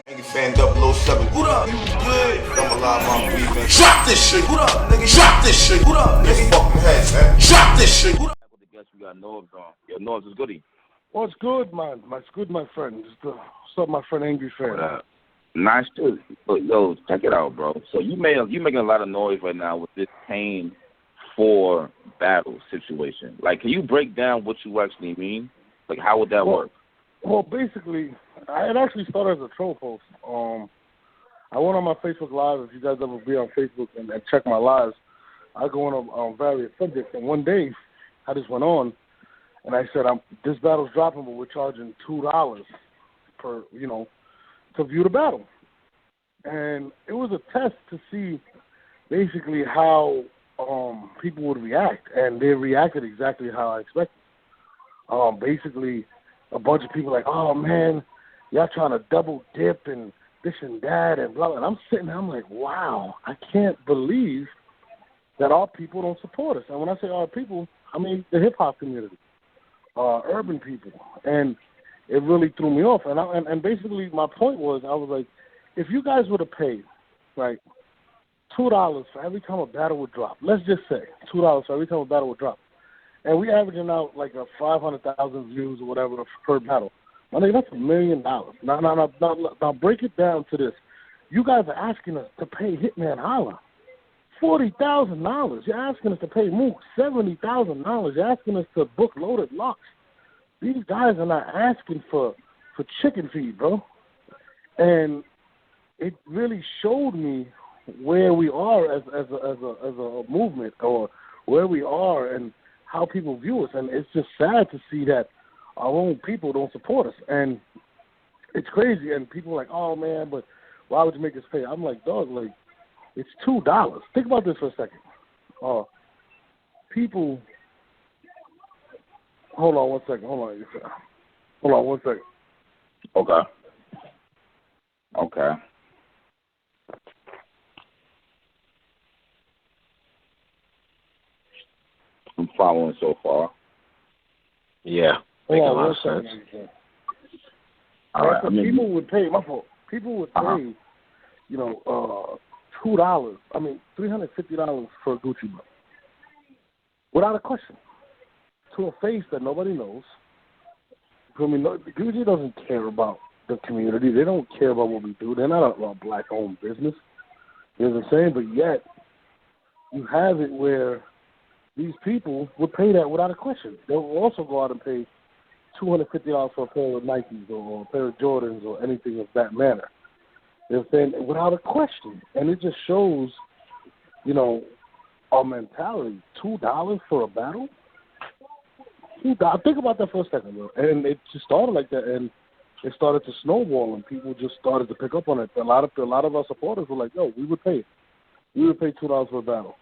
Nigga fan 007. What up? You good? I'm alive, I'm breathing. Drop this shit. What up, nigga? Drop this shit. What up, nigga? Fucking head, man. Drop this shit. What up? With the guest, we got Norbes on. Yo, Norbes is goody. What's good, man? What's good, my friend? What's up, my friend Angry Fan? Nice too. Yo, check it out, bro. So you making a lot of noise right now with this paying for battle situation. Like, can you break down what you actually mean? Like, how would that work? Well, basically, it actually started as a troll post. I went on my Facebook Live. If you guys ever be on Facebook and check my lives, I go on various subjects. And one day, I just went on, and I said, this battle's dropping, but we're charging $2 per, to view the battle. And it was a test to see basically how people would react, and they reacted exactly how I expected. Basically, a bunch of people like, oh, man, y'all trying to double dip and this and that and blah, blah. And I'm sitting there, I'm like, wow, I can't believe that our people don't support us. And when I say our people, I mean the hip-hop community, urban people. And it really threw me off. And basically my point was, I was like, if you guys would have paid, like, $2 for every time a battle would drop, let's just say $2 for every time a battle would drop, and we averaging out like a 500,000 views or whatever per battle. I mean, that's $1 million. Now break it down to this. You guys are asking us to pay Hitman Holla $40,000. You're asking us to pay Mook $70,000. You're asking us to book Loaded Locks. These guys are not asking for chicken feed, bro. And it really showed me where we are as a movement, or where we are and how people view us. And it's just sad to see that our own people don't support us. And it's crazy. And people are like, oh, man, but why would you make us pay? I'm like, dog, like, it's $2. Think about this for a second. People, hold on one second. Okay. I'm following so far. Yeah, making a lot of sense. All right, people would pay. My fault. People would pay, $2. I mean, $350 for a Gucci belt, without a question, to a face that nobody knows. I mean, Gucci doesn't care about the community. They don't care about what we do. They're not a black-owned business. You know what I'm saying? But yet, you have it where these people would pay that without a question. They'll also go out and pay $250 for a pair of Nikes or a pair of Jordans or anything of that manner. You know what I'm saying? Without a question. And it just shows, our mentality. $2 for a battle? $2. Think about that for a second, bro. And it just started like that, and it started to snowball, and people just started to pick up on it. A lot of our supporters were like, yo, we would pay it. We would pay $2 for a battle.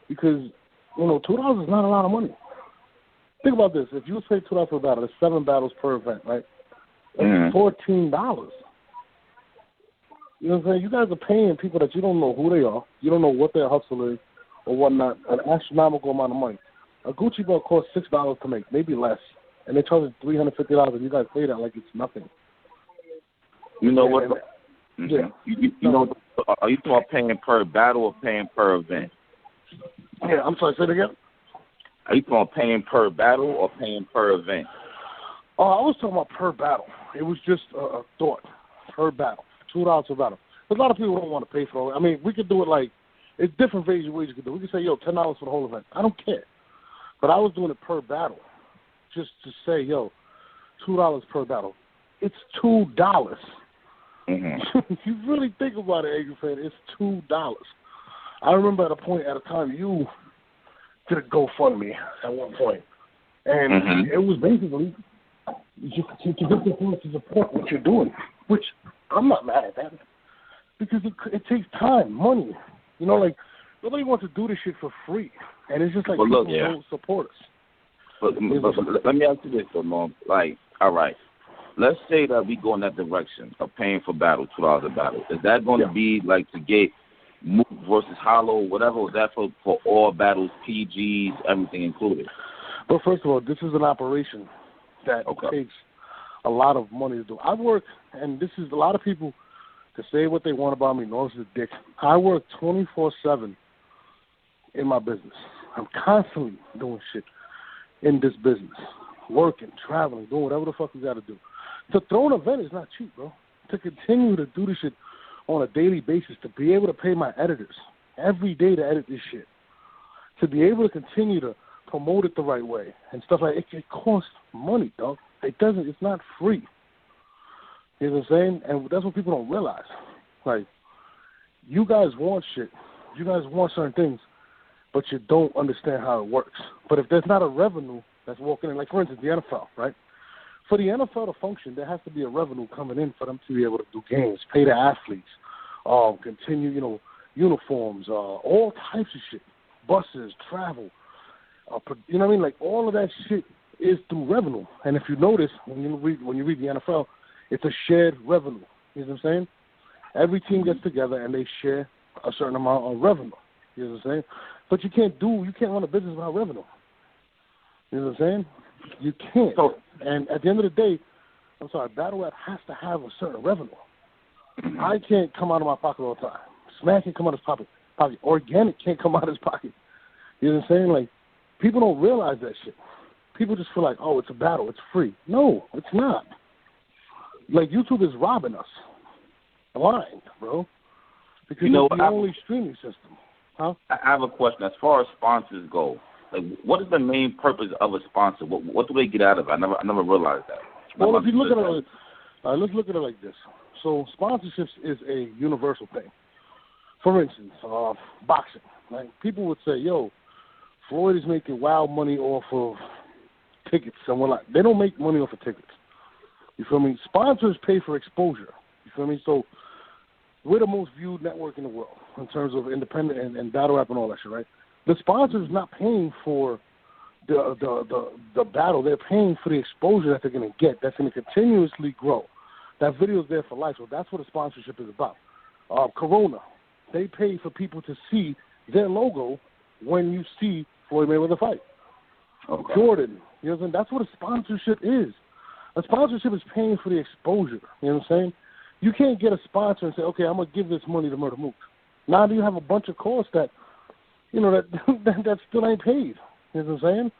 Because $2 is not a lot of money. Think about this. If you would pay $2 for a battle, there's 7 battles per event, right? That's $14. You know what I'm saying? You guys are paying people that you don't know who they are. You don't know what their hustle is or whatnot, an astronomical amount of money. A Gucci belt costs $6 to make, maybe less. And they charge $350, and you guys pay that like it's nothing. You know what? Yeah. Are you talking about paying per battle or paying per event? Yeah, I'm sorry, say it again. Are you talking about paying per battle or paying per event? Oh, I was talking about per battle. It was just a thought. Per battle. $2 per battle. But a lot of people don't want to pay for it. I mean, we could do it like, it's different ways you could do it. We could say, yo, $10 for the whole event. I don't care. But I was doing it per battle. Just to say, yo, $2 per battle. It's $2. Mm-hmm. You really think about it, Angry Fan, it's $2. I remember at a time, you did a GoFundMe at one point. And it was basically to get the people to support what you're doing, which I'm not mad at that, because it takes time, money. Like, nobody wants to do this shit for free. And it's just like, people don't support us. But let me ask you this, though, Mom. Like, all right, let's say that we go in that direction of paying for battle, $2 a battle. Is that going to be like to get Mook versus Hollow, whatever? Was that for all battles, PGs, everything included? But first of all, this is an operation that takes a lot of money to do. I work, and this is a lot of people to say what they want about me. Norbes is a dick. I work 24/7 in my business. I'm constantly doing shit in this business, working, traveling, doing whatever the fuck you got to do. To throw an event is not cheap, bro. To continue to do this shit on a daily basis, to be able to pay my editors every day to edit this shit, to be able to continue to promote it the right way and stuff like it, it costs money, dog. It doesn't. It's not free. You know what I'm saying? And that's what people don't realize. Like, you guys want shit. You guys want certain things, but you don't understand how it works. But if there's not a revenue that's walking in, like, for instance, the NFL, right? For the NFL to function, there has to be a revenue coming in for them to be able to do games, pay their athletes, continue, uniforms, all types of shit, buses, travel. You know what I mean? Like, all of that shit is through revenue. And if you notice, when you read the NFL, it's a shared revenue. You know what I'm saying? Every team gets together and they share a certain amount of revenue. You know what I'm saying? But you can't run a business without revenue. You know what I'm saying? You can't. And at the end of the day, Battle Rap has to have a certain revenue. I can't come out of my pocket all the time. Smack can come out of his pocket. Organic can't come out of his pocket. You know what I'm saying? Like, people don't realize that shit. People just feel like, oh, it's a battle, it's free. No, it's not. Like, YouTube is robbing us blind, bro. Because it's the only streaming system. Huh? I have a question. As far as sponsors go, like, what is the main purpose of a sponsor? What do they get out of it? I never realized that. Well, if you look at it, let's look at it like this. So sponsorships is a universal thing. For instance, boxing. Like, people would say, yo, Floyd is making wild money off of tickets. They don't make money off of tickets. You feel me? Sponsors pay for exposure. You feel me? So we're the most viewed network in the world in terms of independent and battle rap and all that shit, right? The sponsor's not paying for the battle. They're paying for the exposure that they're going to get. That's going to continuously grow. That video's there for life. So that's what a sponsorship is about. Corona, they pay for people to see their logo when you see Floyd Mayweather fight. Okay. Jordan, you know what I'm saying? That's what a sponsorship is. A sponsorship is paying for the exposure. You know what I'm saying? You can't get a sponsor and say, okay, I'm going to give this money to Murder Mook. Now do you have a bunch of costs that, that still ain't paid. You know what I'm saying?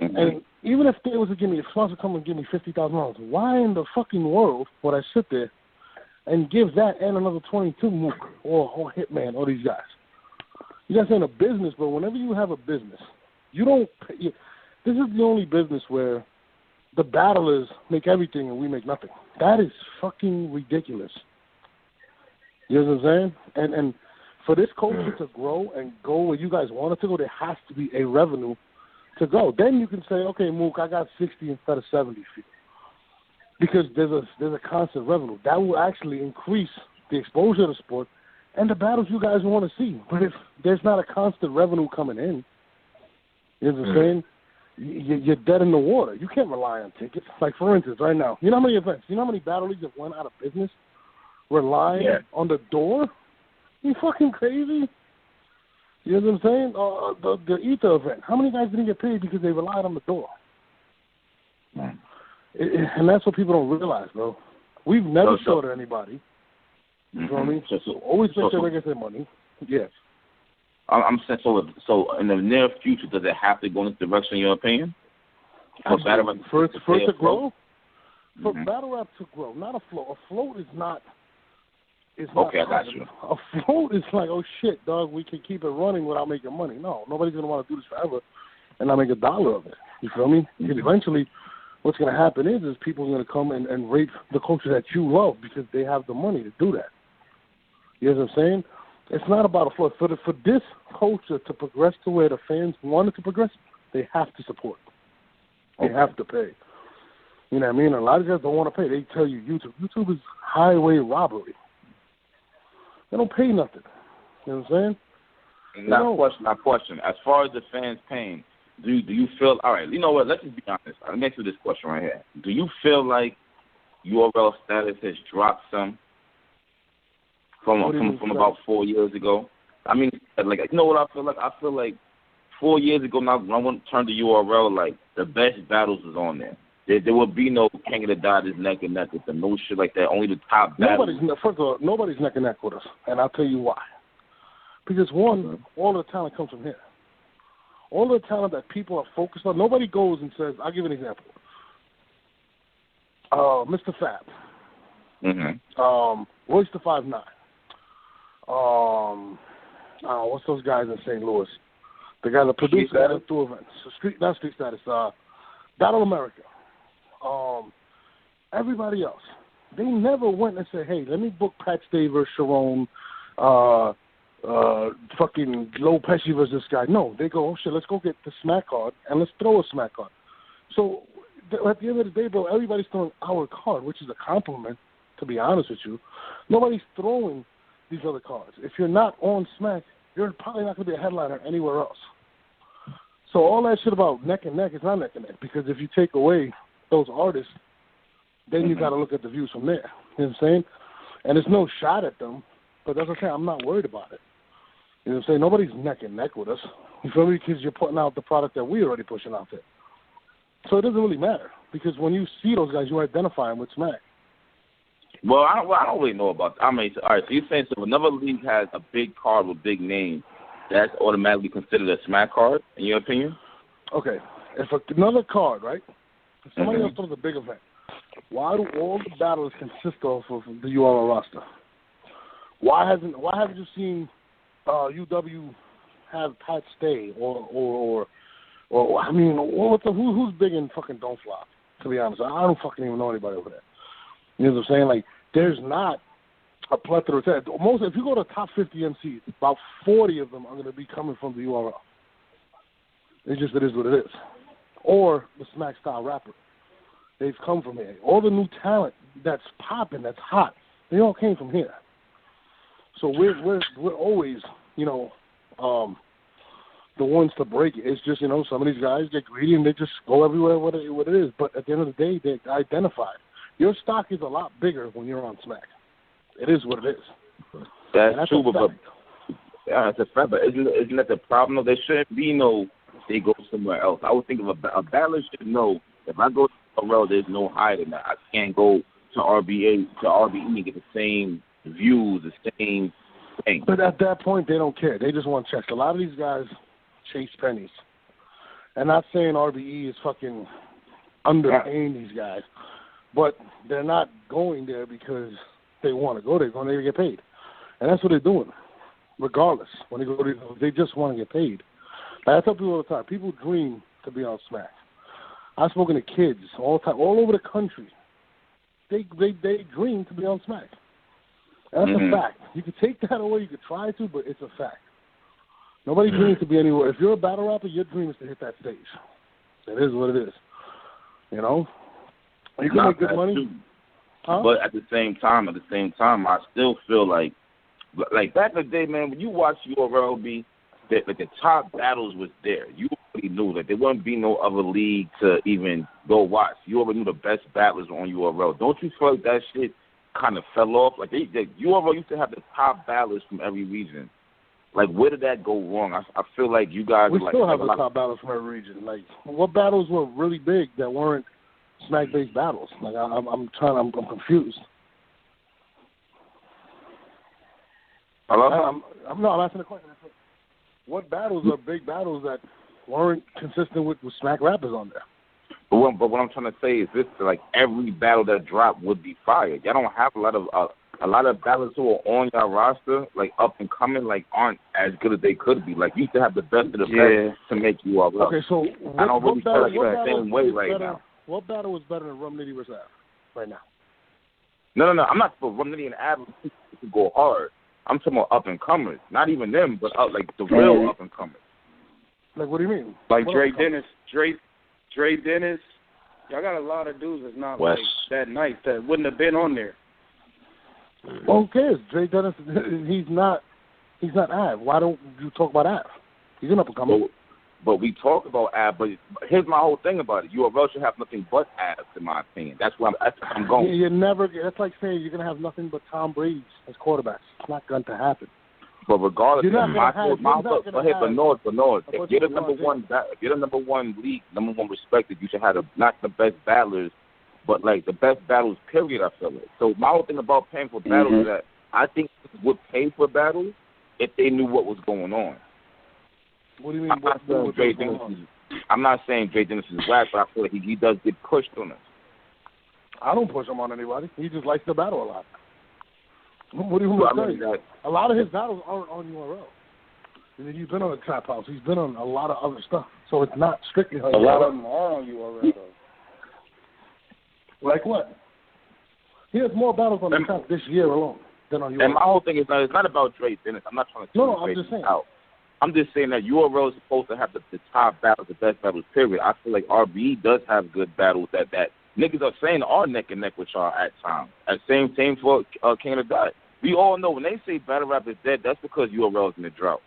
Mm-hmm. And even if they was to give me, a sponsor come and give me $50,000, why in the fucking world would I sit there and give that and another 22 Mook or Hitman or these guys? You guys are in a business, but whenever you have a business, you don't pay. This is the only business where the battlers make everything and we make nothing. That is fucking ridiculous. You know what I'm saying? And for this culture to grow and go where you guys want it to go, there has to be a revenue to go. Then you can say, okay, Mook, I got 60 instead of 70 for you. Because there's a constant revenue. That will actually increase the exposure of the sport and the battles you guys want to see. But if there's not a constant revenue coming in, you know what I'm saying? You're dead in the water. You can't rely on tickets. Like, for instance, right now, you know how many events, you know how many battle leagues have went out of business relying on the door? You fucking crazy? You know what I'm saying? The Ether event, how many guys didn't get paid because they relied on the door? And that's what people don't realize, bro. We've never shorted anybody. You know what I mean? So always make sure they get their money. Yes. I'm saying, so in the near future, does it have to go in this direction, in your opinion? For it to grow? For battle rap to grow, not a float. A float is not. Okay, I got you. A float is like, oh shit, dog, we can keep it running without making money. No, nobody's gonna want to do this forever and not make $1 of it. You feel me? Because eventually, what's gonna happen is people are gonna come and rape the culture that you love because they have the money to do that. You know what I'm saying? It's not about a float. For this culture to progress to where the fans want it to progress, they have to support. They have to pay. You know what I mean? A lot of guys don't want to pay. They tell you YouTube. YouTube is highway robbery. They don't pay nothing. You know what I'm saying? Now, question. As far as the fans paying, do you feel, all right, you know what, let's just be honest. I'll answer this question right here. Do you feel like URL status has dropped some from about 4 years ago? I mean, like, you know what I feel like? I feel like 4 years ago now, when I went to turn to URL, like, the best battles was on there. There will be no King of the Dodgers neck and neck with them. No shit like that. Only the top battles. First of all, nobody's neck and neck with us, and I'll tell you why. Because one, all the talent comes from here. All the talent that people are focused on, nobody goes and says, I'll give you an example. Mr. Fab. Royce the 5'9". What's those guys in St. Louis? The guy that produced that through events. Not Street Status. Battle America. Everybody else. They never went and said, hey, let me book Pat Stay versus Sharon, fucking Low Pesci versus this guy. No, they go, oh shit, let's go get the smack card and let's throw a smack card. So at the end of the day, bro, everybody's throwing our card, which is a compliment, to be honest with you. Nobody's throwing these other cards. If you're not on Smack, you're probably not going to be a headliner anywhere else. So all that shit about neck and neck is not neck and neck, because if you take away those artists, then you got to look at the views from there. You know what I'm saying? And there's no shot at them, but that's what I'm saying. I'm not worried about it. You know what I'm saying? Nobody's neck and neck with us. You feel me? Because you're putting out the product that we're already pushing out there. So it doesn't really matter, because when you see those guys, you identify them with Smack. Well, I don't really know about that. I mean, all right, so you're saying so if another league has a big card with big names, that's automatically considered a Smack card, in your opinion? Okay. If another card, right? If somebody else throws a big event, why do all the battles consist of the URL roster? Why haven't you seen UW have Pat Stay or I mean, who's big in fucking Don't Flop? To be honest, I don't fucking even know anybody over there. You know what I'm saying? Like, there's not a plethora of talent. Most, if you go to top 50 MCs, about 40 of them are going to be coming from the URL. It is what it is. Or the Smack style rapper. They've come from here. All the new talent that's popping, that's hot, they all came from here. So we're always, you know, the ones to break it. It's just, you know, some of these guys get greedy and they just go everywhere what it is. But at the end of the day, they identified. Your stock is a lot bigger when you're on Smack. It is what it is. That's true, but that's a fact. But isn't that the problem? There shouldn't be no they go somewhere else. I would think of a battler should know if I go to URL, there's no hiding that. I can't go to RBE and get the same views, the same thing. But at that point, they don't care. They just want checks. A lot of these guys chase pennies. And not saying RBE is fucking underpaying these guys, but they're not going there because they want to go. They're going there to get paid. And that's what they're doing, regardless. When they go there, they just want to get paid. Like I tell people all the time, people dream to be on Smack. I've spoken to kids all the time, all over the country. They dream to be on Smack. And that's a fact. You can take that away, you can try to, but it's a fact. Nobody dreams to be anywhere. If you're a battle rapper, your dream is to hit that stage. It is what it is. You know? You can make good money. Huh? But at the same time, I still feel like back in the day, man, when you watch URLB, that the top battles was there. You already knew that there wouldn't be no other league to even go watch. You already knew the best battlers on URL. Don't you feel like that shit kind of fell off? Like URL used to have the top battlers from every region. Like, where did that go wrong? I feel like you guys still have the top battles from every region. Like, what battles were really big that weren't Smack-based battles? Like, I'm confused. Hello? I'm asking the question. What battles are big battles that weren't consistent with Smack rappers on there? But what I'm trying to say is this: like every battle that dropped would be fire. Y'all don't have a lot of battlers who are on your roster, like up and coming, like aren't as good as they could be. Like you used to have the best of the best to make you all up. Okay, so I don't really feel like it's the same way right now. What battle was better than Rum Nitty versus Av right now? No. I'm not for Rum Nitty and Av to go hard. I'm talking about up and comers, not even them, but like the real up and comers. Like what do you mean? Like Dre Dennis. Y'all got a lot of dudes that's not like that nice that wouldn't have been on there. Well, who cares? Dre Dennis, he's not Av. Why don't you talk about Av? He's an up and comer. But we talk about Av, but here's my whole thing about it. URL should have nothing but Av, in my opinion. That's where I'm going. That's like saying you're going to have nothing but Tom Brady as quarterbacks. It's not going to happen. But regardless, but Norbes, if you're the number one league, number one respected, you should have not the best battlers, but like the best battles. Period. I feel it. So my whole thing about paying for battles is that I think would pay for battles if they knew what was going on. What do you mean? I'm not saying Dre Dennis is whack, but I feel like he does get pushed on us. I don't push him on anybody. He just likes to battle a lot. What do you want to say? A lot of his battles aren't on URL. He's been on the Trap House. He's been on a lot of other stuff. So it's not strictly on URL. A lot of them are on URL, though. Like what? He has more battles on the Trap this year alone than on URL. And my whole thing is it's not about Dre Dennis. I'm not trying to I'm just saying. Out. I'm just saying that URL is supposed to have the top battles, the best battles, period. I feel like RBE does have good battles that niggas are saying are neck and neck with y'all at times. And same for King of the Dot. We all know when they say battle rap is dead, that's because URL is in a drought,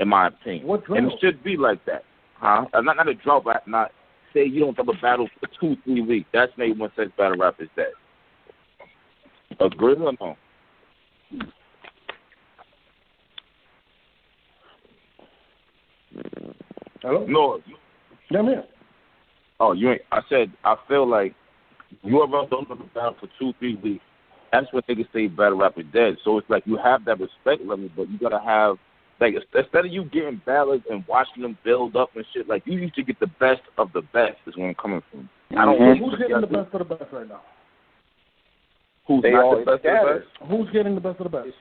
in my opinion. And it should be like that. Huh? Not a drought, but not say you don't have a battle for 2-3 weeks. That's maybe when says battle rap is dead. Agree or no? Hello? No. Yeah, I'm here. Oh, you ain't. I said I feel like URL don't have a battle for 2-3 weeks. That's what niggas say battle rap is dead. So it's like you have that respect level, but you gotta have like instead of you getting battles and watching them build up and shit, like you used to get the best of the best is where I'm coming from. I don't know who's getting the best of the best right now. Who's not the best of the best? Who's getting the best of the best?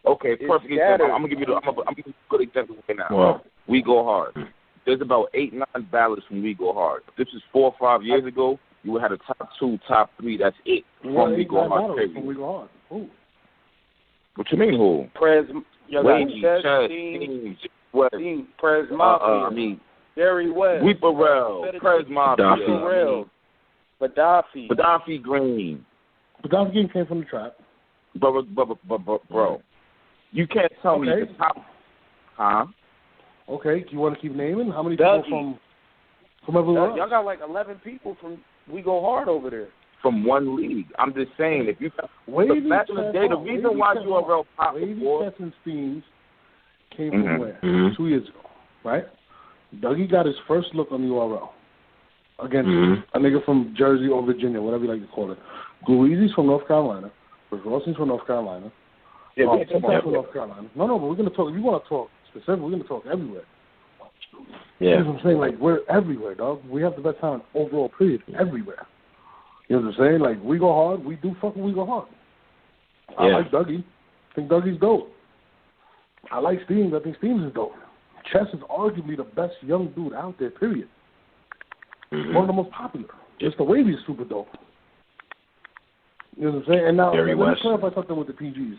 Okay, perfect example. I'm gonna give you a good example right now. Wow. We Go Hard. There's about 8-9 battles from We Go Hard. If this is 4 or 5 years ago, you would have a top 2, top 3. That's it from We Go Hard. From We Go Hard. Who? What you mean who? Prez, Prez Mafia. Jerry West. Weeperell. Prez Mafia. Gaddafi Green. Gaddafi Green came from the trap. Bro, you can't tell me the top. Huh? Okay, do you want to keep naming? How many people from everywhere else? Y'all got like 11 people from We Go Hard over there. From one league. I'm just saying, if you back in the day, the reason why URL popped before. Wavy and Steams came from where? 2 years ago, right? Dougie got his first look on the URL against a nigga from Jersey or Virginia, whatever you like to call it. Gluizi's from North Carolina. Rick Rossing's from North Carolina. From North Carolina. No, but we're going to talk. If you want to talk specific, we're going to talk everywhere. Yeah. You know what I'm saying? Like, we're everywhere, dog. We have the best talent overall, period, everywhere. You know what I'm saying? Like, We Go Hard. We do fucking We Go Hard. I like Dougie. I think Dougie's dope. I like Steams. I think Steams is dope. Chess is arguably the best young dude out there, period. One of the most popular. Just the Wavy is super dope. You know what I'm saying? And now, let me clarify something with the PGs.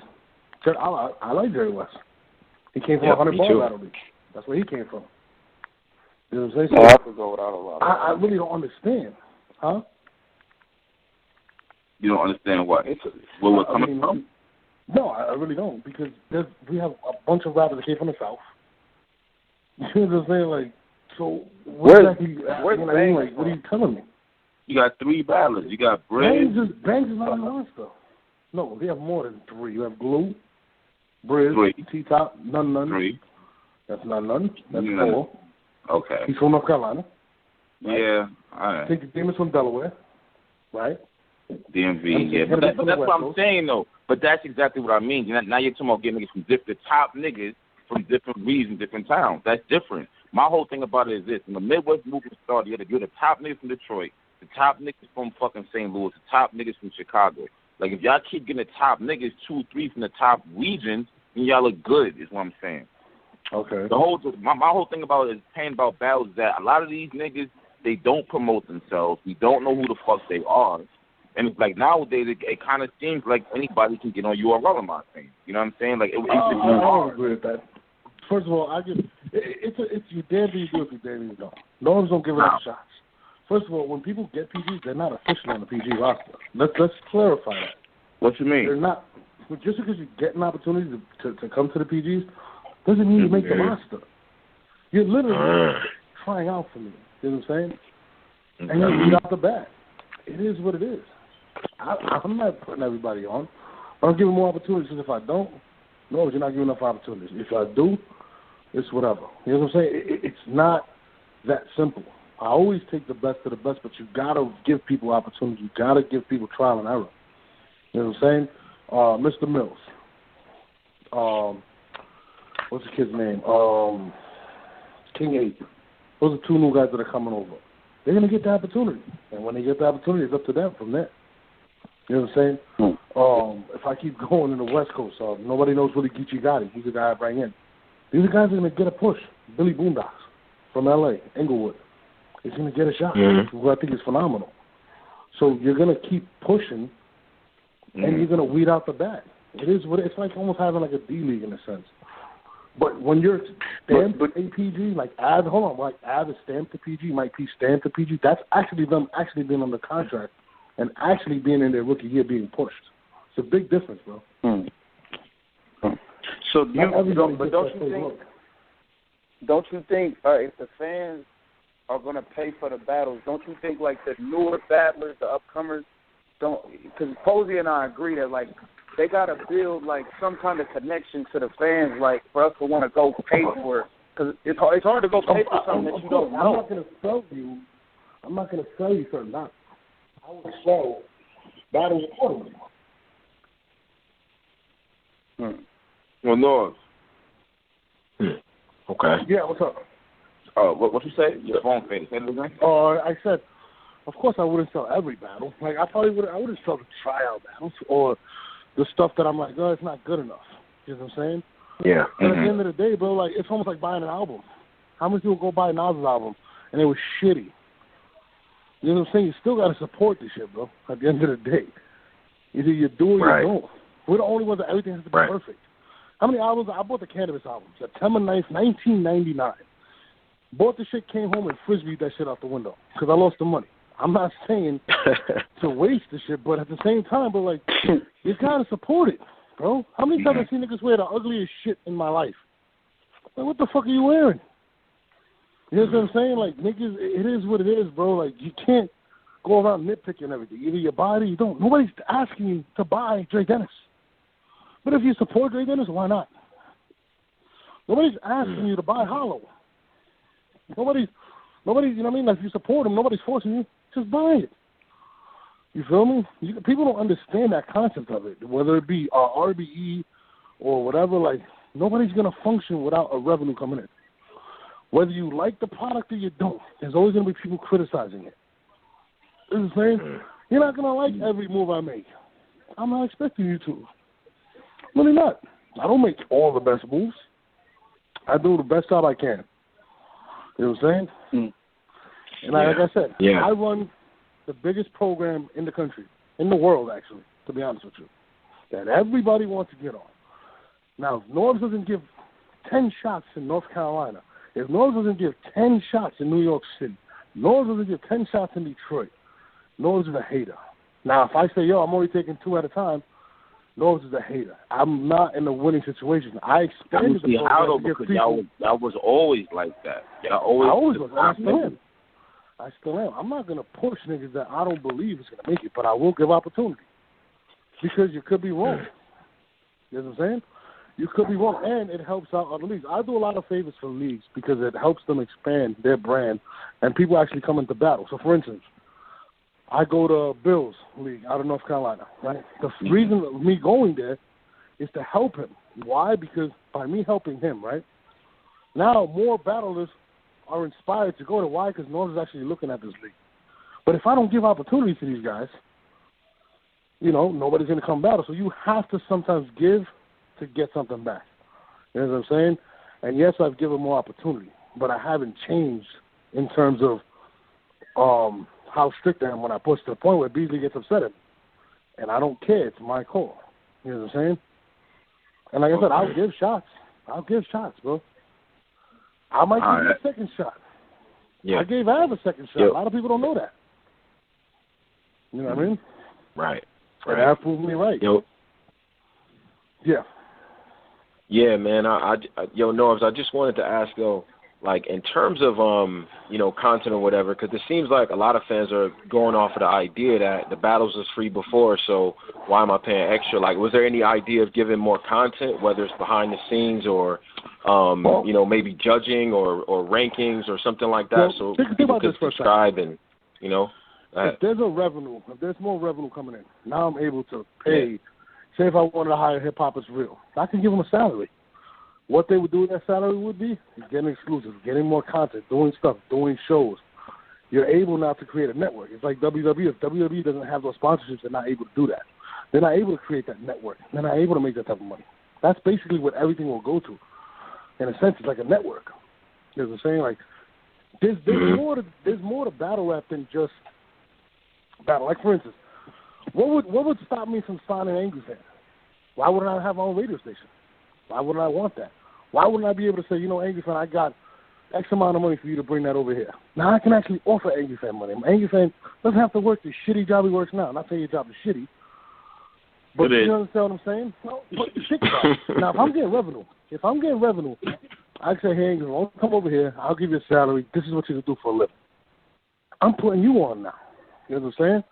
I like Jerry West. He came from 100 Ball Battle League. That's where he came from. You know what I'm saying? So I could go without a lot. I really don't understand. Huh? You don't understand what? Where we're coming from? No, I really don't. Because we have a bunch of rappers that came from the South. You know what I'm saying? Like, so what exactly? What are you telling me? You got 3 battlers. You got Bangs is not on the roster. No, we have more than 3. You have Glue, Briz, T-Top, None. 3. That's None. That's 4. Okay. He's from North Carolina. Right? Yeah, all right. I think the team is from Delaware, right? DMV, yeah. But that's what I'm saying, though. But that's exactly what I mean. Now you're talking about getting niggas from the top niggas from different regions, different towns. That's different. My whole thing about it is this. When the Midwest movement started, you're the top niggas from Detroit, the top niggas from fucking St. Louis, the top niggas from Chicago. Like, if y'all keep getting the top niggas, 2, 3 from the top regions, then y'all look good, is what I'm saying. Okay. My whole thing about it is paying about battles is that a lot of these niggas, they don't promote themselves. We don't know who the fuck they are. And it's like nowadays, it kind of seems like anybody can get on URL in my opinion. You know what I'm saying? Like, I don't agree with that. First of all, it's you damn do you do it, you damn you don't. Norbes don't give enough shots. First of all, when people get PGs, they're not officially on the PG roster. Let's clarify that. What you mean? They're not. Just because you get an opportunity to come to the PGs doesn't mean you make the roster. You're literally trying out for me. You know what I'm saying? And you beat out the bat. It is what it is. I'm not putting everybody on. But I'm giving more opportunities because if I don't, No, you're not giving enough opportunities. If I do, it's whatever. You know what I'm saying? It's not that simple. I always take the best of the best, but you got to give people opportunities. You got to give people trial and error. You know what I'm saying? Mr. Mills. What's the kid's name? King 8. Those are two new guys that are coming over. They're going to get the opportunity. And when they get the opportunity, it's up to them from there. You know what I'm saying? If I keep going in the West Coast, nobody knows Willie Geechee Gotti. He's the guy I bring in. These are guys that are going to get a push. Billy Boondocks from L.A., Inglewood. He's going to get a shot, who I think is phenomenal. So you're going to keep pushing, and you're going to weed out the bad. It is what it's like, almost having like a D league in a sense. But when you're stamped APG, like Av, like Av is stamped to PG, Mike P stamped to PG, that's actually them actually being under contract and actually being in their rookie year being pushed. It's a big difference, bro. So don't you think if the fans are going to pay for the battles, don't you think like the newer battlers, the upcomers, because Posey and I agree that like they got to build like some kind of connection to the fans, like for us to want to go pay for it, because it's hard to go pay for something that you don't know. I'm not going to sell you certain battles. I will sell battles accordingly. Well, Norbes. Okay. Yeah, what's up? What you say? Your phone faded. Say it again. I said, of course I wouldn't sell every battle. Like I wouldn't sell the tryout battles or the stuff that I'm like, it's not good enough. You know what I'm saying? Yeah. And at the end of the day, bro, like it's almost like buying an album. How many people go buy Nas's album and it was shitty? You know what I'm saying? You still got to support this shit, bro. At the end of the day, either you do or you don't. We're the only ones that everything has to be perfect. How many albums? I bought the Cannabis album, September 9th, 1999. Bought the shit, came home and frisbeed that shit out the window because I lost the money. I'm not saying to waste the shit, but at the same time, but like, you gotta support it, bro. How many times have I seen niggas wear the ugliest shit in my life? Like, what the fuck are you wearing? You know what I'm saying? Like, niggas, it is what it is, bro. Like, you can't go around nitpicking everything. Either you buy it or you don't. Nobody's asking you to buy Dre Dennis. But if you support Dre Dennis, why not? Nobody's asking you to buy Hollow. Nobody's, you know what I mean? Like, if you support him, nobody's forcing you. Just buy it. You feel me? People don't understand that concept of it, whether it be RBE or whatever. Like, nobody's going to function without a revenue coming in. Whether you like the product or you don't, there's always going to be people criticizing it. You know what I'm saying? You're not going to like every move I make. I'm not expecting you to. Really not. I don't make all the best moves. I do the best job I can. You know what I'm saying? And like I said, I run the biggest program in the country, in the world actually, to be honest with you, that everybody wants to get on. Now, if Norbes doesn't give 10 shots in North Carolina, if Norbes doesn't give 10 shots in New York City, Norbes doesn't give 10 shots in Detroit, Norbes is a hater. Now, if I say, I'm only taking 2 at a time, Norbes is a hater. I'm not in a winning situation. I expanded the program to give people. Y'all was always like that. I always was. I still am. I'm not going to push niggas that I don't believe is going to make it, but I will give opportunity. Because you could be wrong. You know what I'm saying? You could be wrong, and it helps out other leagues. I do a lot of favors for leagues because it helps them expand their brand, and people actually come into battle. So, for instance, I go to Bills League out of North Carolina, right? The reason of me going there is to help him. Why? Because by me helping him, right, now more battlers are inspired to go to. Why? Because Norbes is actually looking at this league. But if I don't give opportunity to these guys, nobody's going to come battle. So you have to sometimes give to get something back. You know what I'm saying? And yes, I've given more opportunity, but I haven't changed in terms of how strict I am when I push to the point where Beasley gets upset at me. And I don't care. It's my call. You know what I'm saying? And like I said, I'll give shots. Bro. I might give you a second shot. Yeah. I gave Av a second shot. A lot of people don't know that. You know what I mean? Right. And Av proved me right. Yeah. Yeah, man. Norbes, I just wanted to ask, though, like in terms of content or whatever, because it seems like a lot of fans are going off of the idea that the battles was free before, so why am I paying extra? Like, was there any idea of giving more content, whether it's behind the scenes or maybe judging or rankings or something like that, so people could subscribe and if there's more revenue coming in, now I'm able to pay. Say if I wanted to hire hip hoppers real, I can give them a salary. What they would do with that salary would be getting exclusives, getting more content, doing stuff, doing shows. You're able now to create a network. It's like WWE. If WWE doesn't have those sponsorships, they're not able to do that. They're not able to create that network. They're not able to make that type of money. That's basically what everything will go to. In a sense, it's like a network. You know what I'm saying? Like, there's more to battle rap than just battle. Like, for instance, what would stop me from signing Angry Fan? Why wouldn't I have my own radio station? Why wouldn't I want that? Why wouldn't I be able to say, Angry Fan, I got X amount of money for you to bring that over here? Now I can actually offer Angry Fan money. Angry Fan doesn't have to work the shitty job he works now. I'm not saying your job is shitty, but you understand what I'm saying? No, but think about it. Now, if I'm getting revenue, I say, hey, Angry Fan, come over here. I'll give you a salary. This is what you can do for a living. I'm putting you on now. You know what I'm saying?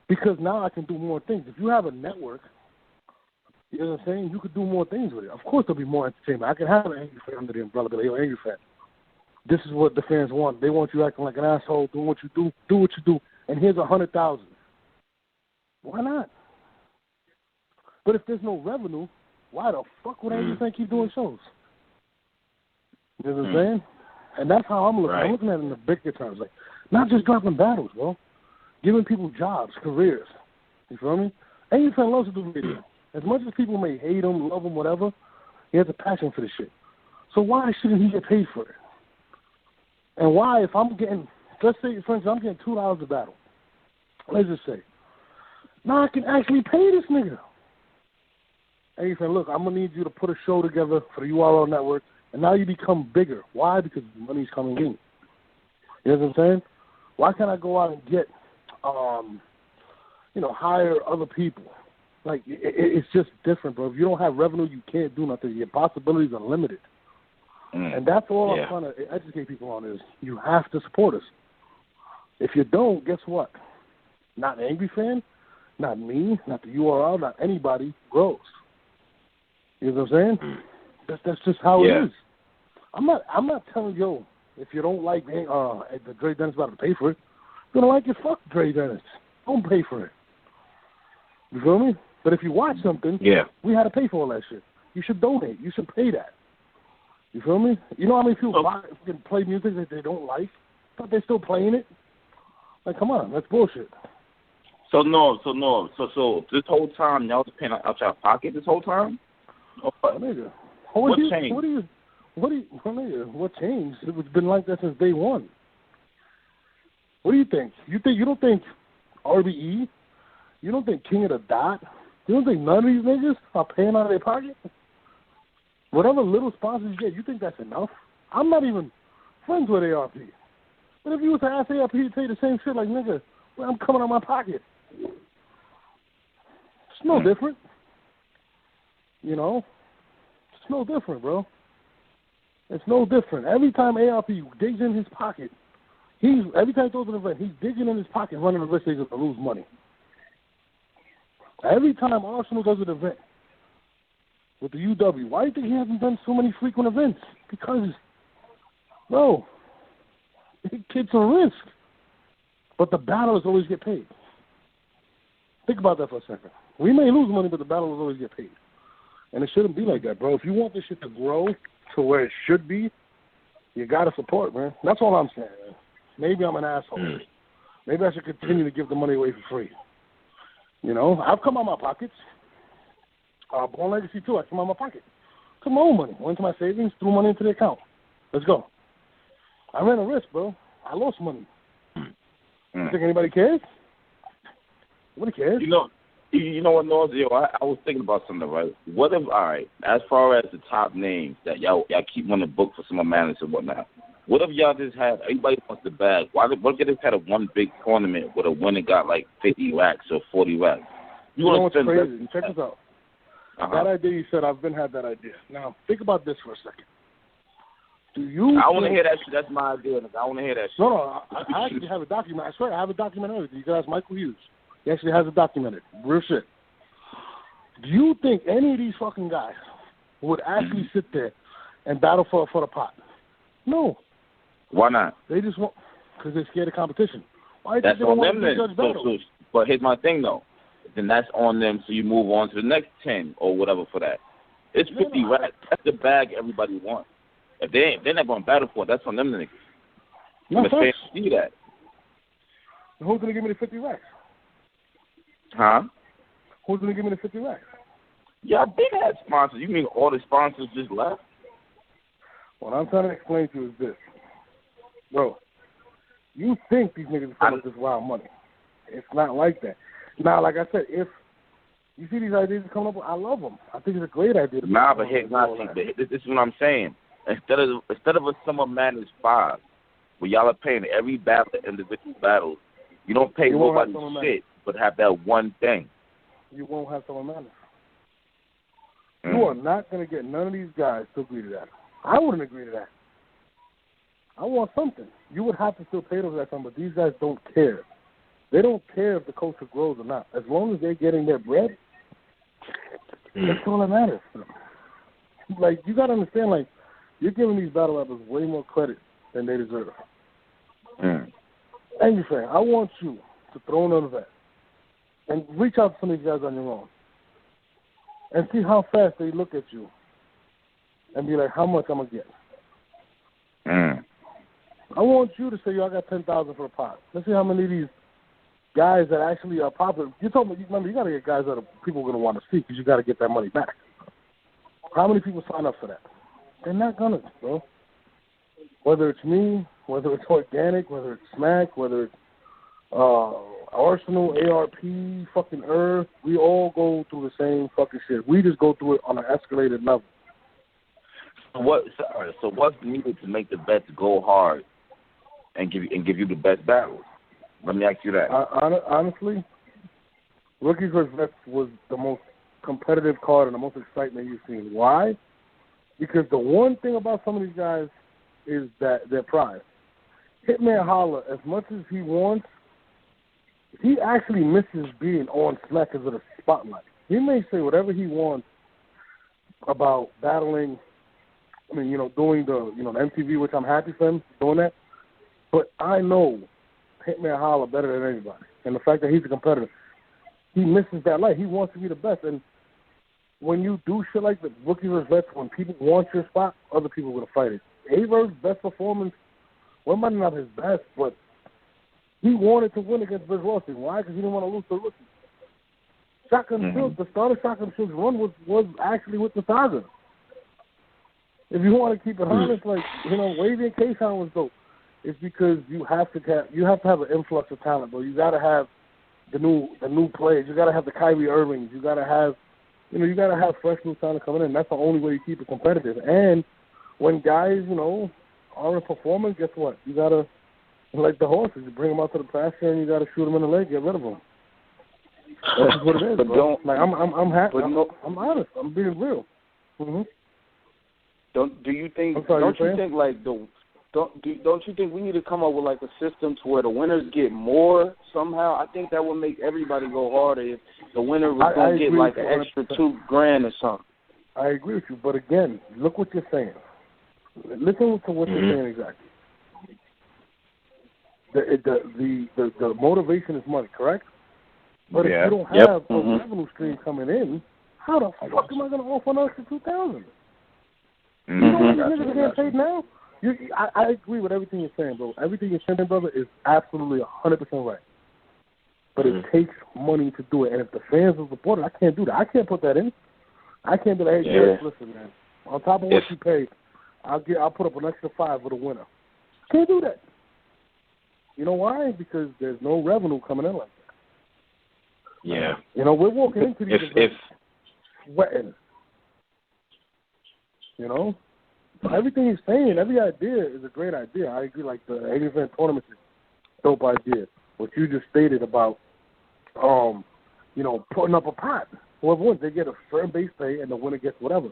Because now I can do more things. If you have a network, you know what I'm saying, you could do more things with it. Of course there'll be more entertainment. I can have an Angry Fan under the umbrella, but yo, Angry Fan, this is what the fans want. They want you acting like an asshole, doing what you do what you do, and here's 100,000. Why not? But if there's no revenue, why the fuck would Angry Fan keep doing shows? You know what I'm saying? And that's how I'm looking. Right. I'm looking at it in the bigger terms. Like, not just dropping battles, bro. Giving people jobs, careers. You feel me? Angry Fan loves to do radio. As much as people may hate him, love him, whatever, he has a passion for this shit. So why shouldn't he get paid for it? And why, if I'm getting, let's say, for instance, I'm getting $2 a battle. Let's just say. Now I can actually pay this nigga. Angry Fan, look, I'm going to need you to put a show together for the URL network, and now you become bigger. Why? Because the money's coming in. You know what I'm saying? Why can't I go out and get, hire other people? Like, it's just different, bro. If you don't have revenue, you can't do nothing. Your possibilities are limited. And that's all I'm trying to educate people on is you have to support us. If you don't, guess what? Not Angry Fan, not me, not the URL, not anybody grows. You know what I'm saying? That's just how it is. I'm not telling you, if you don't like the Dre Dennis about to pay for it, if you don't like it, fuck Dre Dennis. Don't pay for it. You feel me? But if you watch something, we had to pay for all that shit. You should donate. You should pay that. You feel me? You know how many people can play music that they don't like, but they're still playing it? Like, come on, that's bullshit. So this whole time, y'all was paying out your pocket this whole time? Nigga. What changed? What changed? It's been like that since day one. What do you think? You don't think RBE? You don't think King of the Dot? You don't think none of these niggas are paying out of their pocket? Whatever little sponsors you get, you think that's enough? I'm not even friends with ARP. But if you was to ask ARP, he'd say the same shit like, nigga, well, I'm coming out of my pocket. It's no different. You know? It's no different, bro. It's no different. Every time ARP digs in his pocket, every time he throws an event, he's digging in his pocket, running the risk he's going to lose money. Every time Arsenal does an event with the UW, why do you think he hasn't done so many frequent events? Because, bro, it's a risk. But the battlers always get paid. Think about that for a second. We may lose money, but the battlers always get paid. And it shouldn't be like that, bro. If you want this shit to grow to where it should be, you got to support, man. That's all I'm saying, man. Maybe I'm an asshole. Maybe I should continue to give the money away for free. You know, I've come out of my pockets. Born Legacy, too, I came out of my pocket. Took my own money. Went to my savings, threw money into the account. Let's go. I ran a risk, bro. I lost money. You think anybody cares? Nobody cares. You know what, Norbes? I was thinking about something, right? What if, all right, as far as the top names that y'all keep on the book for some managers and whatnot, what if y'all just had, everybody wants the bag? What if they just had one big tournament where the winner got like 50 racks or 40 racks? You know what's crazy? Check this out. That idea you said, I've been had that idea. Now, think about this for a second. Do you? I want to hear that shit. That's my idea. I want to hear that shit. No, I actually have a document. I swear, I have a document of everything. You can ask Michael Hughes. He actually has it documented. Real shit. Do you think any of these fucking guys would actually sit there and battle for the pot? No. Why not? They just want, because they're scared of competition. Why that's they don't on want them to then. judge battles? But here's my thing though. Then that's on them. So you move on to the next 10 or whatever for that. It's 50 racks. That's the bag everybody wants. If they're not going to battle for it, that's on them niggas. No, the fans see that. Who's going to give me the 50 racks? Huh? Who's going to give me the 50 racks? Yeah, I've been had sponsors. You mean all the sponsors just left? What I'm trying to explain to you is this. Bro, you think these niggas are this wild money. It's not like that. Now, like I said, if you see these ideas coming up, I love them. I think it's a great idea. Nah, but this is what I'm saying. Instead of a Summer Madness 5, where y'all are paying every battle individual battles, you don't pay nobody shit, but have that one thing. You won't have Summer Madness. You are not going to get none of these guys to agree to that. I wouldn't agree to that. I want something. You would have to still pay them that time, but these guys don't care. They don't care if the culture grows or not. As long as they're getting their bread, that's all that matters. Like, you got to understand, like, you're giving these battle rappers way more credit than they deserve. And you're saying, I want you to throw another vet and reach out to some of these guys on your own and see how fast they look at you and be like, how much I'm going to get. I want you to say, yo, I got $10,000 for the pot. Let's see how many of these guys that actually are popular. You told me, remember, you got to get guys that people are going to want to see because you got to get that money back. How many people sign up for that? They're not going to, bro. Whether it's me, whether it's Organic, whether it's Smack, whether it's Arsenal, ARP, fucking Earth, we all go through the same fucking shit. We just go through it on an escalated level. So what's needed to make the bets go hard and give you the best battles? Let me ask you that. Honestly, Rookies vs. Vets was the most competitive card and the most excitement you've seen. Why? Because the one thing about some of these guys is that their pride. Hitman Holla, as much as he wants, he actually misses being on Smack because of the spotlight. He may say whatever he wants about battling, doing the MTV, which I'm happy for him doing that. But I know Hitman Holla better than anybody. And the fact that he's a competitor, he misses that light. He wants to be the best. And when you do shit like the Rookie vs. Vets, when people want your spot, other people are going to fight it. Aver's best performance, well, might not his best, but he wanted to win against Biz Rossi. Why? Because he didn't want to lose to Rookie. Shotgun Shields, the start of Shotgun Shields' run was actually with the Saga. If you want to keep it honest, like, Wavy and K-Town was dope. It's because you have to have an influx of talent, bro. You got to have the new players. You got to have the Kyrie Irvings. You got to have, you got to have fresh new talent coming in. That's the only way you keep it competitive. And when guys, are in performance, guess what? You got to, like the horses, you bring them out to the pasture and you got to shoot them in the leg, get rid of them. That's what it is, bro. Like, I'm happy. I'm honest. I'm being real. Mm-hmm. Don't you think we need to come up with like a system to where the winners get more somehow? I think that would make everybody go harder if the winner was going to get like an extra $2,000 or something. I agree with you, but again, look what you're saying. Listen to what you're saying exactly. The motivation is money, correct? But if you don't have a revenue stream coming in, how the fuck am I going to offer an extra $2,000? You know what these niggas are getting paid now? I agree with everything you're saying, bro. Everything you're saying, brother, is absolutely 100% right. But it takes money to do it. And if the fans will support it, I can't do that. I can't put that in. I can't be like, hey, listen, man. On top of what you paid, I'll put up an extra $5 for the winner. Can't do that. You know why? Because there's no revenue coming in like that. Yeah. We're walking into these events sweating. Everything he's saying, every idea is a great idea. I agree, like the 80-event tournament is a dope idea. What you just stated about, putting up a pot. Whoever wins, they get a certain base pay, and the winner gets whatever.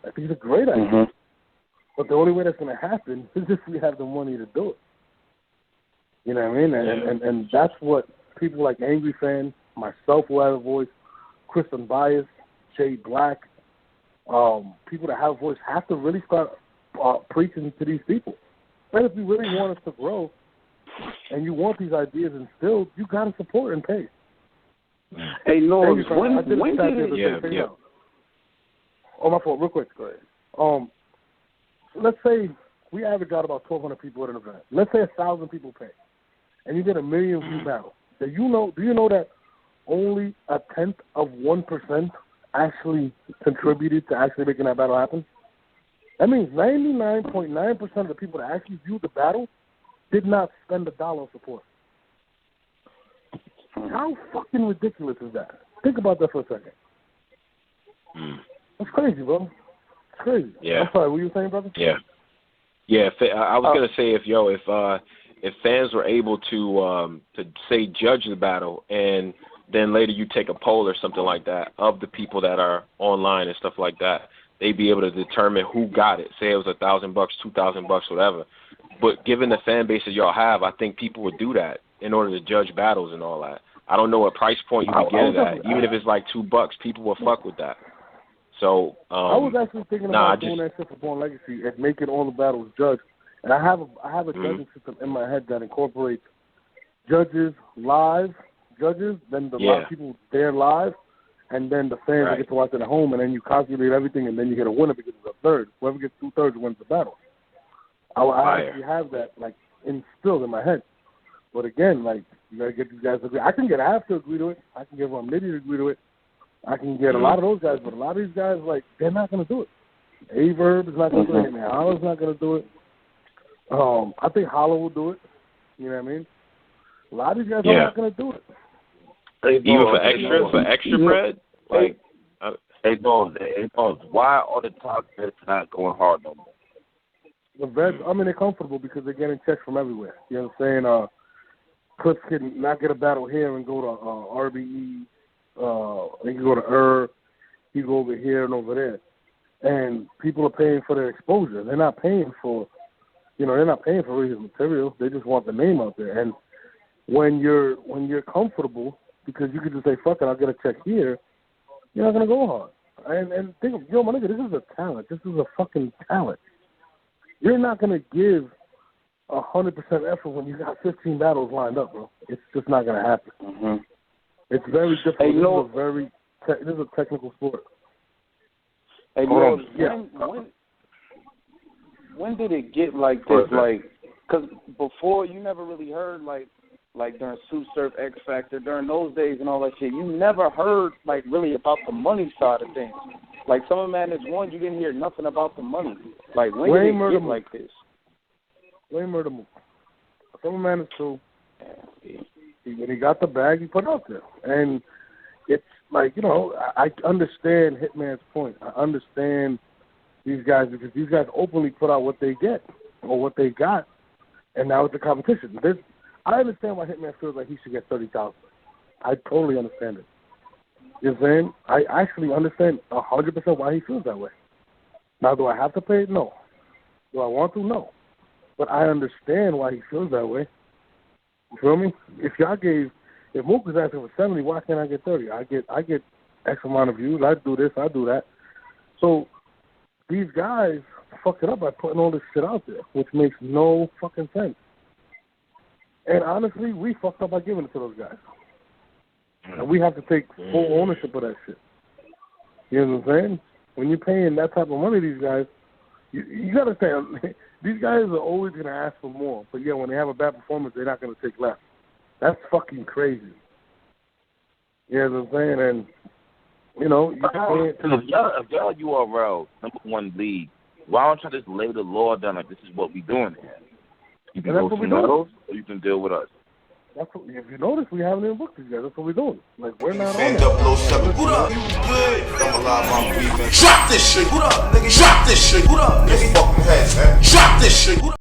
I think it's a great idea. But the only way that's going to happen is if we have the money to do it. You know what I mean? And that's what people like Angry Fan, myself who have a voice, Kristen Bias, Jay Black, people that have a voice have to really start preaching to these people. And if you really want us to grow and you want these ideas instilled, you got to support and pay. Hey, Norbes, when did it? Yeah. Oh, my fault. Real quick. Go ahead. Let's say we average out about 1,200 people at an event. Let's say 1,000 people pay, and you get a 1 million view battle. Do you know that only 0.1% actually contributed to actually making that battle happen? That means 99.9% of the people that actually viewed the battle did not spend $1 on support. How fucking ridiculous is that? Think about that for a second. That's crazy, bro. It's crazy. Yeah. I'm sorry, what were you saying, brother? Yeah. Yeah, I was gonna say if fans were able to say judge the battle and then later you take a poll or something like that of the people that are online and stuff like that, they'd be able to determine who got it. Say it was $1,000, $2,000, whatever. But given the fan base that y'all have, I think people would do that in order to judge battles and all that. I don't know what price point you can get it at. Even if it's like $2, people will fuck with that. So I was actually thinking about doing that shit for Born Legacy and making all the battles judged. And I have a judging system in my head that incorporates judges, live judges, then the live people there live, and then the fans that get to watch it at home, and then you calculate everything, and then you get a winner because it's a third. Whoever gets 2/3 wins the battle. I actually have that like instilled in my head. But again, like you gotta get these guys to agree. I can get half to agree to it. I can get Nitty to agree to it. I can get a lot of those guys, but a lot of these guys, like, they're not going to do it. Averb is not going to do it. Man, Hollow's not going to do it. I think Hollow will do it. You know what I mean? A lot of these guys are not going to do it. Even for extra bread? Like, hey, Norbes, why are the top vets not going hard no more? The vets, I mean, they're comfortable because they're getting checks from everywhere. You know what I'm saying? Clips can not get a battle here and go to RBE. He can go to he go over here and over there, and people are paying for their exposure. They're not paying for, they're not paying for original material. They just want the name out there. And when you're comfortable, because you can just say, "Fuck it, I'll get a check here," you're not gonna go hard. And think of, my nigga, this is a talent. This is a fucking talent. You're not gonna give 100% effort when you got 15 battles lined up, bro. It's just not gonna happen. Mm-hmm. It's very difficult. This is a technical sport. Hey, when did it get like this? Like, because before you never really heard like during Sue Surf, X Factor, during those days and all that shit, you never heard like really about the money side of things. Like Summer Madness 1, you didn't hear nothing about the money. Like when did it get like this? Wayne Murder Move. Summer Madness 2. When he got the bag, he put it out there. And it's like, I understand Hitman's point. I understand these guys because these guys openly put out what they get or what they got, and now it's a competition. I understand why Hitman feels like he should get $30,000. I totally understand it. You know what I'm saying? I actually understand 100% why he feels that way. Now, do I have to pay it? No. Do I want to? No. But I understand why he feels that way. You feel me? If Mook was asking for 70, why can't I get 30? I get X amount of views. I do this, I do that. So these guys fuck it up by putting all this shit out there, which makes no fucking sense. And honestly, we fucked up by giving it to those guys. And we have to take full ownership of that shit. You know what I'm saying? When you're paying that type of money to these guys, you got to understand, these guys are always going to ask for more. But, yeah, when they have a bad performance, they're not going to take less. That's fucking crazy. You know what I'm saying? And, you can't. If y'all URL, #1 league, why don't you just lay the law down like this is what we doing here? You can go somewhere else or you can deal with us. That's what, if you notice, we haven't even booked these guys. That's what we're doing. Like, we're not on Stand that. up, 07. What up? You good? I'm alive, I'm breathing. Drop this shit. What up, nigga? Drop this shit. What up, nigga? Fucking head, man. Drop this shit. What up?